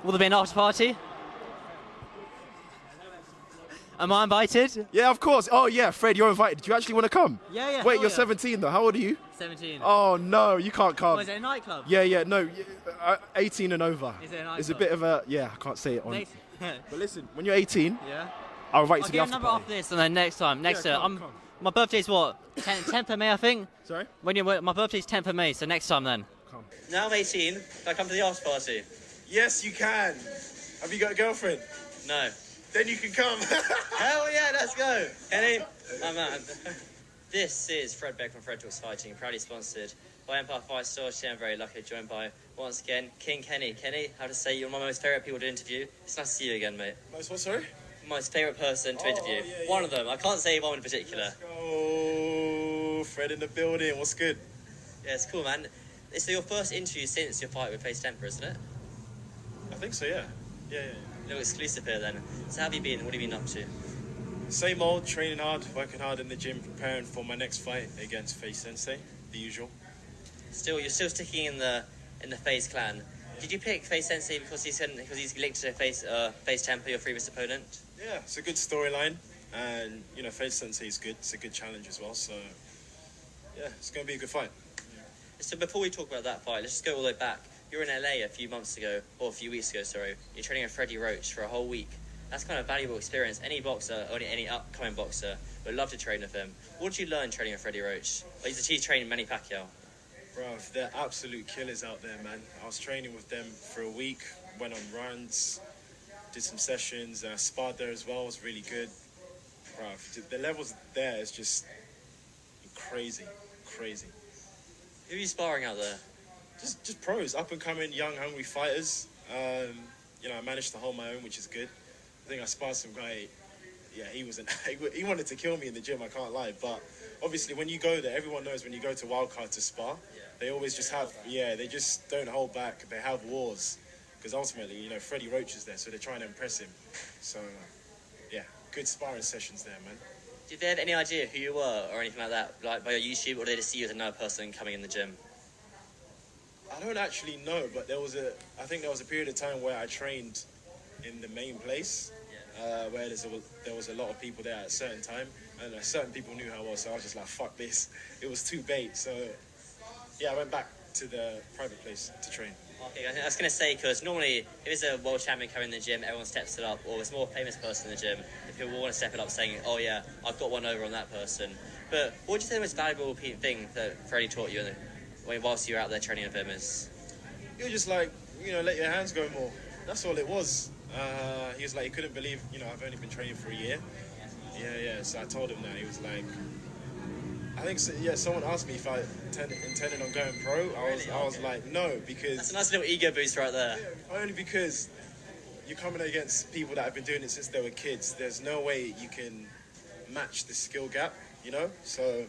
Will there be an after party? Am I invited? Yeah, of course. Oh yeah, Fred, you're invited. Do you actually want to come? Yeah. Wait, you're 17 though. How old are you? 17. Oh no, you can't come. Oh, is it a nightclub? Yeah, no, 18 and over. Is it a nightclub? It's a bit of a, yeah, I can't say it on. But listen, when you're 18, yeah, I'll invite you to the I'll after get a number party. after this, and then next time, Come. My birthday's what? 10th of May, I think. Sorry? My birthday's 10th of May, so next time then. Come. Now I'm 18. Can I come to the after party? Yes, you can. Have you got a girlfriend? No. Then you can come. Hell yeah, let's go. Kenny, my man. This is Fred Beck from Fred Talks Fighting, proudly sponsored by Empire Fight Store. Today I'm very lucky, joined by, once again, King Kenny. Kenny, how to say you're my most favourite people to interview. It's nice to see you again, mate. Most what, sorry? Most favourite person to interview. Yeah, one of them. I can't say one in particular. Let's go. Fred in the building. What's good? Yeah, it's cool, man. It's your first interview since your fight with Faze Temper, isn't it? I think so, yeah. Yeah. A little exclusive here then. So how have you been? What have you been up to? Same old, training hard, working hard in the gym, preparing for my next fight against Faze Sensei, the usual. You're still sticking in the Faze clan. Did you pick Faze Sensei because he's linked to Faze Temper, your previous opponent? Yeah, it's a good storyline, and you know, Faze Sensei is good. It's a good challenge as well, so yeah, it's going to be a good fight. So before we talk about that fight, let's just go all the way back. You were in LA a few weeks ago, sorry. You're training with Freddie Roach for a whole week. That's kind of a valuable experience. Any boxer, or any upcoming boxer, would love to train with him. What did you learn training with Freddie Roach? He's training Manny Pacquiao. Bro, they're absolute killers out there, man. I was training with them for a week, went on runs, did some sessions, sparred there as well. It was really good. Bro, the levels there is just crazy. Who are you sparring out there? Just pros, up and coming, young, hungry fighters. You know, I managed to hold my own, which is good. I think I sparred some guy. Yeah, he wanted to kill me in the gym. I can't lie, but obviously when you go there, everyone knows when you go to Wildcard to spar, they always just have. Yeah, they just don't hold back. They have wars, because ultimately, you know, Freddie Roach is there, so they're trying to impress him. So, yeah, good sparring sessions there, man. Did they have any idea who you were or anything like that, like by your YouTube, or did they just see you as another person coming in the gym? I don't actually know, but I think there was a period of time where I trained in the main place, where there was a lot of people there at a certain time, and certain people knew how I was, so I was just like, fuck this. It was too bait, so yeah, I went back to the private place to train. Okay, I was going to say, because normally if it's a world champion coming in the gym, everyone steps it up, or it's a more famous person in the gym, if people want to step it up saying, oh yeah, I've got one over on that person. But what would you say the most valuable thing that Freddie taught you whilst you were out there training with him is? You're just like, you know, let your hands go more. That's all it was. He was like, he couldn't believe, you know, I've only been training for a year. Yeah. So I told him that. He was like, I think, someone asked me if I intended on going pro. I was like, no, because... That's a nice little ego boost right there. Yeah, only because you're coming against people that have been doing it since they were kids. There's no way you can match the skill gap, you know? So,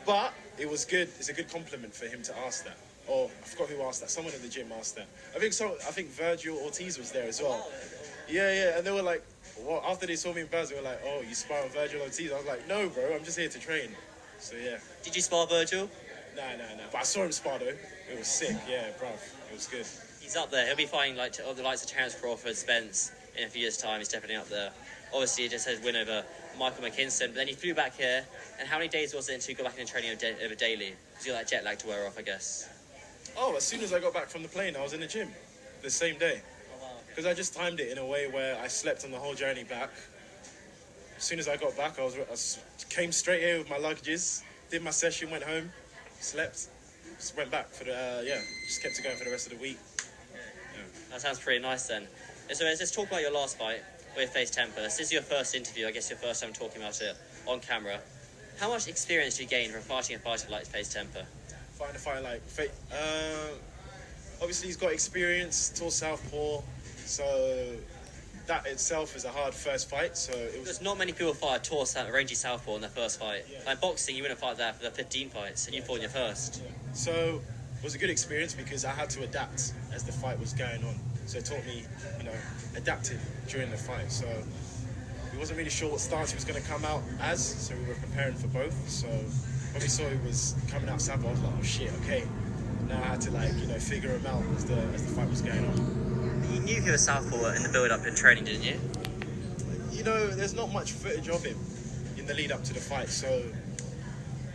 but it was good. It's a good compliment for him to ask that. Or I forgot who asked that. Someone in the gym asked that. I think Virgil Ortiz was there as well. Yeah. And they were like, well, after they saw me in Baz, they were like, oh, you spar on Virgil Ortiz? I was like, no, bro, I'm just here to train. So yeah. Did you spar Virgil? No. But I saw him spar though. It was sick. Yeah, bruv. It was good. He's up there. He'll be fighting like the likes of Terence Crawford, Spence in a few years' time. He's definitely up there. Obviously, he just had a win over Michael McKinson. But then he flew back here. And how many days was it until you got back into training over daily? Because you got that jet lag to wear off, I guess. Oh, as soon as I got back from the plane, I was in the gym the same day. Because I just timed it in a way where I slept on the whole journey back. As soon as I got back, I came straight here with my luggages, did my session, went home, slept, just went back for just kept it going for the rest of the week. Yeah. That sounds pretty nice then. So let's talk about your last fight with Faze Temper. This is your first interview, I guess your first time talking about it on camera. How much experience do you gain from fighting a fighter like Faze Temper? Fighting a fighter like Faze, obviously he's got experience, tall southpaw, so that itself is a hard first fight. So there's not many people fight a tall, rangy southpaw in their first fight. Yeah. Like boxing, you wouldn't fight that for the 15 fights, and you fought in your first. Yeah. So it was a good experience because I had to adapt as the fight was going on. So it taught me, you know, adapting during the fight. So we wasn't really sure what stance he was going to come out as, so we were preparing for both. So when we saw he was coming out southpaw, I was like, oh shit, okay. Now I had to figure him out as the fight was going on. You knew he was southpaw in the build-up in training, didn't you? You know, there's not much footage of him in the lead up to the fight, so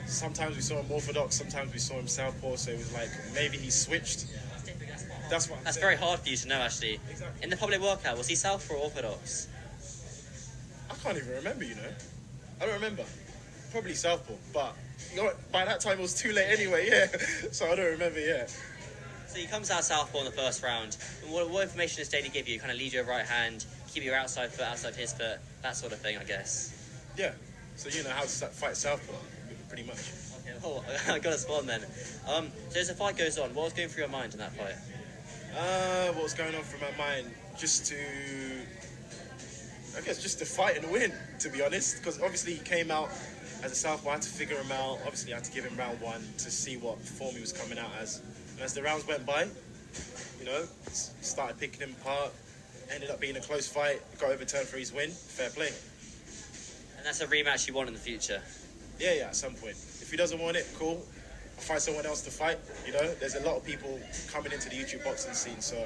sometimes we saw him orthodox, sometimes we saw him southpaw, so it was like maybe he switched. That's very hard for you to know, actually. Exactly. In the public workout, was he southpaw or orthodox? I can't even remember, you know. I don't remember. Probably southpaw, but you know, by that time it was too late anyway, yeah. So I don't remember, yeah. So he comes out southpaw in the first round. And what information does Deji give you? Kind of lead your right hand, keep your outside foot outside his foot, that sort of thing, I guess. Yeah. So you know how to fight southpaw, pretty much. Okay, well, I got a spot then. So as the fight goes on, what was going through your mind in that fight? What was going on through my mind? Just to fight and win, to be honest. Because obviously he came out as a southpaw, I had to figure him out. Obviously I had to give him round one to see what form he was coming out as. And as the rounds went by, you know, started picking him apart. Ended up being a close fight, got overturned for his win. Fair play. And that's a rematch you want in the future? Yeah, at some point. If he doesn't want it, cool. I'll find someone else to fight, you know. There's a lot of people coming into the YouTube boxing scene, so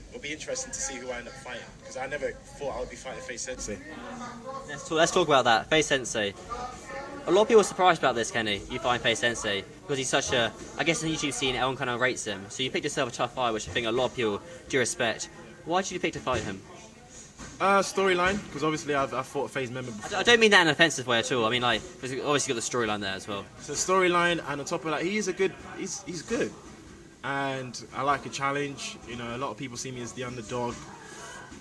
it'll be interesting to see who I end up fighting. Because I never thought I would be fighting Faze Sensei. Let's talk about that. Faze Sensei. A lot of people are surprised about this, Kenny. You find Faze Sensei because he's such a... I guess in the YouTube scene, everyone kind of rates him. So you picked yourself a tough fight, which I think a lot of people do respect. Why did you pick to fight him? Storyline, because obviously I've fought a Faze member before. I don't mean that in an offensive way at all. I mean, like, obviously got the storyline there as well. So storyline, and on top of that, he's good. And I like a challenge. You know, a lot of people see me as the underdog.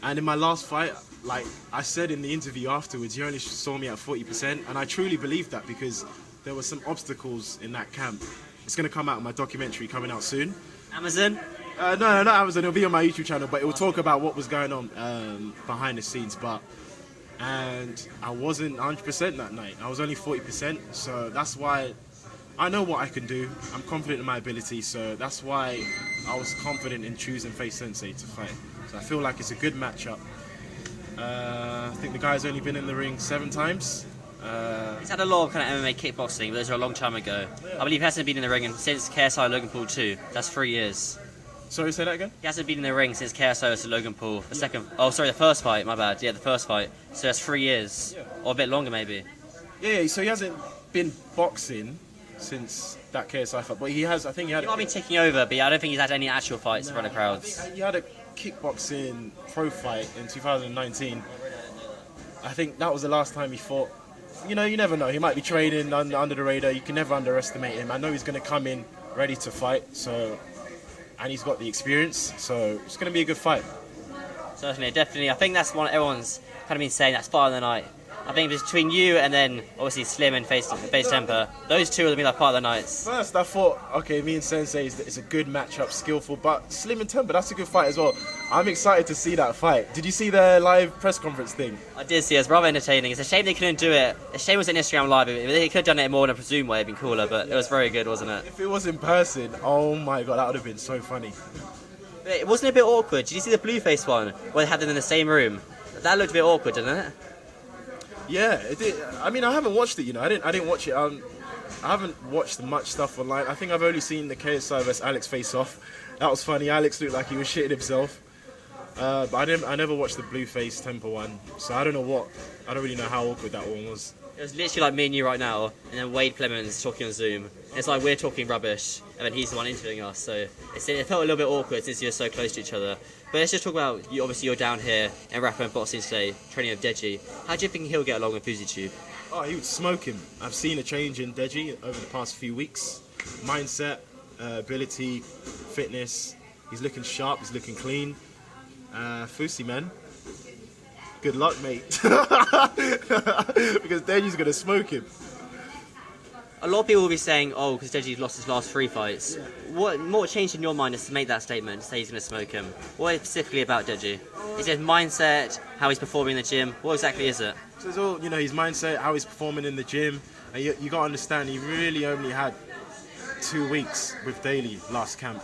And in my last fight, like I said in the interview afterwards, you only saw me at 40%. And I truly believe that because there were some obstacles in that camp. It's going to come out in my documentary coming out soon. Amazon? No, not Amazon. It'll be on my YouTube channel, but it will talk about what was going on behind the scenes. And I wasn't 100% that night. I was only 40%. So that's why I know what I can do. I'm confident in my ability. So that's why I was confident in choosing Faze Sensei to fight. So I feel like it's a good matchup. I think the guy's only been in the ring 7 times. He's had a lot of kind of MMA kickboxing, but those are a long time ago. I believe he hasn't been in the ring since KSI Logan Paul 2. That's 3 years. Sorry, say that again? He hasn't been in the ring since KSI versus Logan Paul. The first fight, my bad. Yeah, the first fight. So that's 3 years. Or a bit longer, maybe. Yeah, so he hasn't been boxing since that KSI fight, but he has, I think he had... He might be ticking over, but I don't think he's had any actual fights in front of crowds. He had a kickboxing pro fight in 2019. I think that was the last time he fought. You know, you never know. He might be training under the radar. You can never underestimate him. I know he's going to come in ready to fight, so... And he's got the experience, so it's going to be a good fight. Certainly, definitely. I think that's one everyone's kind of been saying, that's fight of the night. I think between you and then obviously Slim and Faze Temper, those two will be like part of the nights. First, I thought, okay, me and Sensei is a good matchup, skillful, but Slim and Temper, that's a good fight as well. I'm excited to see that fight. Did you see the live press conference thing? I did see it. It's rather entertaining. It's a shame they couldn't do it. A shame it was an Instagram live. If they could have done it more in a presumed way, it'd been cooler, but it was very good, wasn't it? If it was in person, oh my god, that would have been so funny. It wasn't a bit awkward. Did you see the Blueface one where they had them in the same room? That looked a bit awkward, didn't it? Yeah, it did. I mean, I haven't watched it, you know. I didn't watch it. I haven't watched much stuff online. I think I've only seen the KSI vs Alex face-off. That was funny. Alex looked like he was shitting himself. But I never watched the Blueface Temper one, so I don't really know how awkward that one was. It was literally like me and you right now, and then Wade Clemens talking on Zoom. It's like we're talking rubbish, and then he's the one interviewing us. So it felt a little bit awkward since you're so close to each other. But let's just talk about you. Obviously, you're down here in Rapper and Boxing today, training with Deji. How do you think he'll get along with Fousey? Oh, he would smoke him. I've seen a change in Deji over the past few weeks. Mindset, ability, fitness. He's looking sharp. He's looking clean. Fousey, man. Good luck, mate. Because Deji's going to smoke him. A lot of people will be saying, oh, because Deji's lost his last 3 fights. What more changed in your mind is to make that statement, to say he's going to smoke him? What specifically about Deji? Is it his mindset, how he's performing in the gym? What exactly is it? So it's all, you know, his mindset, how he's performing in the gym. And you got to understand, he really only had 2 weeks with Daly last camp.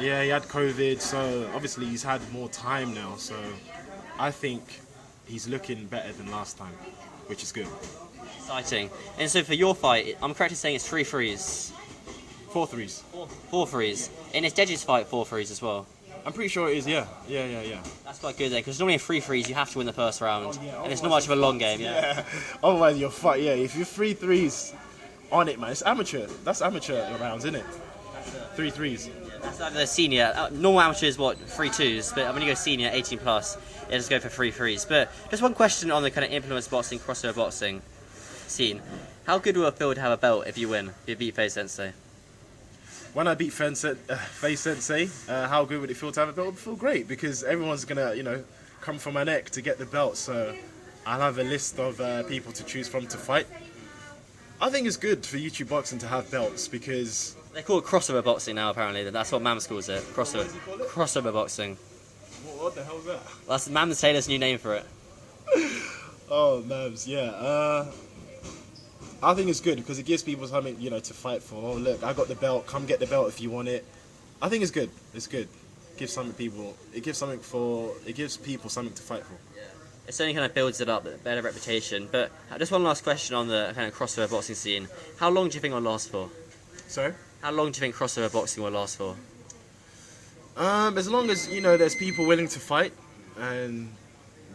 Yeah, he had COVID, so obviously he's had more time now. So I think he's looking better than last time, which is good. Exciting. And so for your fight, I'm correct in saying it's 3 threes? 4 threes. 4 threes. And it's Deji's fight 4 threes as well? I'm pretty sure it is. Yeah. That's quite good then, because normally in 3-3s you have to win the first round, yeah, and it's not much of a long game. Yeah. Otherwise you're fucked. Yeah. If you're 3-3s on it, man, it's amateur. That's amateur rounds, isn't it? 3-3s. That's like the senior. Normal amateurs, 3-2s, but when you go senior, 18 plus, you just go for 3-3s. But just one question on the kind of influence boxing, crossover boxing scene. How good will it feel to have a belt if you win? If you beat Faze Sensei? When I beat Faze Sensei, how good would it feel to have a belt? It would feel great because everyone's gonna, come for my neck to get the belt. So I'll have a list of people to choose from to fight. I think it's good for YouTube boxing to have belts because They call it crossover boxing now, apparently. That's what Mams calls it. Crossover. What does he call it? Crossover boxing. What the hell's that? That's Mams Taylor's new name for it. Oh, Mavs, yeah. I think it's good because it gives people something, to fight for. Oh, look, I got the belt. Come get the belt if you want it. I think it's good. It's good. It gives people something to fight for. It certainly kind of builds it up, a better reputation. But just one last question on the kind of crossover boxing scene. How long do you think it'll last for? Sorry? How long do you think crossover boxing will last for? As long as, there's people willing to fight and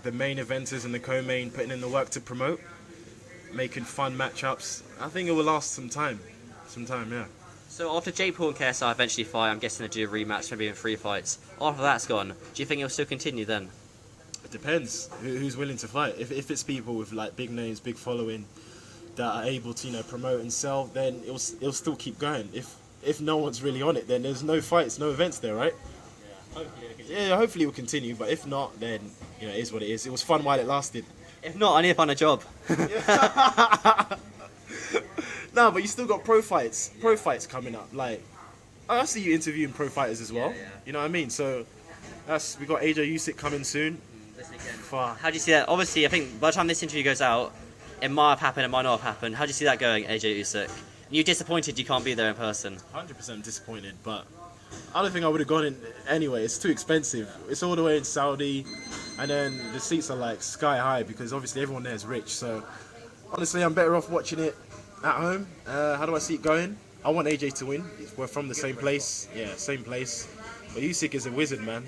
the main eventers and the co-main putting in the work to promote, making fun matchups, I think it will last some time. Yeah. So after Jake Paul and KSI eventually fight, I'm guessing they do a rematch, maybe in 3 fights. After that's gone, do you think it'll still continue then? It depends who's willing to fight. If it's people with like big names, big following that are able to promote and sell, then it'll still keep going. If no one's really on it, then there's no fights, no events there, right? Yeah, hopefully it will continue. But if not, then it is what it is. It was fun while it lasted. If not, I need to find a job. No, but you still got pro fights coming up. Like I see you interviewing pro fighters as well. Yeah. You know what I mean? So we got AJ Usyk coming soon. How do you see that? Obviously, I think by the time this interview goes out, it might have happened, it might not have happened. How do you see that going, AJ Usyk? You're disappointed you can't be there in person. 100% disappointed, but I don't think I would have gone in anyway. It's too expensive. It's all the way in Saudi, and then the seats are like sky high because obviously everyone there is rich. So honestly, I'm better off watching it at home. How do I see it going? I want AJ to win. We're from the same place. Yeah, same place. But Usyk is a wizard, man.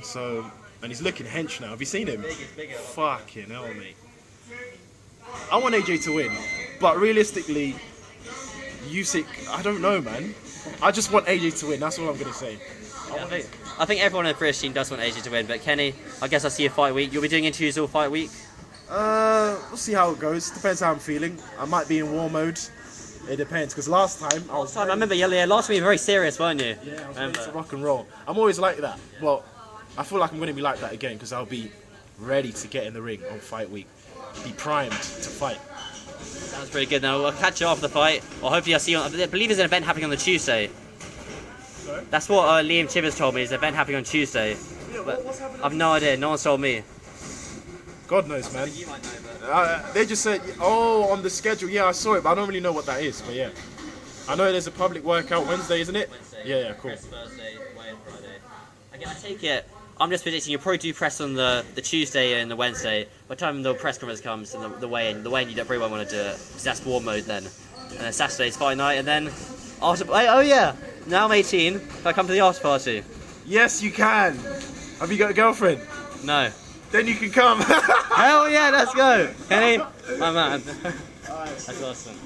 And he's looking hench now. Have you seen him? Fucking hell, mate. I want AJ to win, but realistically, Usyk, I don't know, man. I just want AJ to win. That's all I'm gonna say. I think everyone in the British team does want AJ to win, but Kenny, I guess I'll see you fight week. You'll be doing interviews all fight week? We'll see how it goes. Depends how I'm feeling. I might be in war mode. It depends, because last time I remember, last time you were very serious, weren't you? Yeah, I was ready to rock and roll. I'm always like that. Well, I feel like I'm going to be like that again, because I'll be ready to get in the ring on fight week. Be primed to fight. Sounds pretty good. Now we'll catch you after the fight, or hopefully I'll see you on. I believe there's an event happening on the Tuesday. Sorry? That's what Liam Chivers told me. There's an event happening on Tuesday. Yeah, what's happening? I've no idea. No one's told me. God knows, man. You might know, but... They just said, on the schedule. Yeah, I saw it, but I don't really know what that is. But yeah, I know there's a public workout Wednesday, isn't it? Wednesday. Yeah, cool. Press Thursday, weigh in Friday. Okay, I take it. I'm just predicting you'll probably do press on the Tuesday and the Wednesday. By the time the press conference comes and the weigh-in, you don't really want to do it because that's war mode then. And then Saturday's fight night, and then after. Oh yeah, now I'm 18. Can I come to the after party? Yes, you can. Have you got a girlfriend? No. Then you can come. Hell yeah, let's go, Kenny, my man. That's awesome.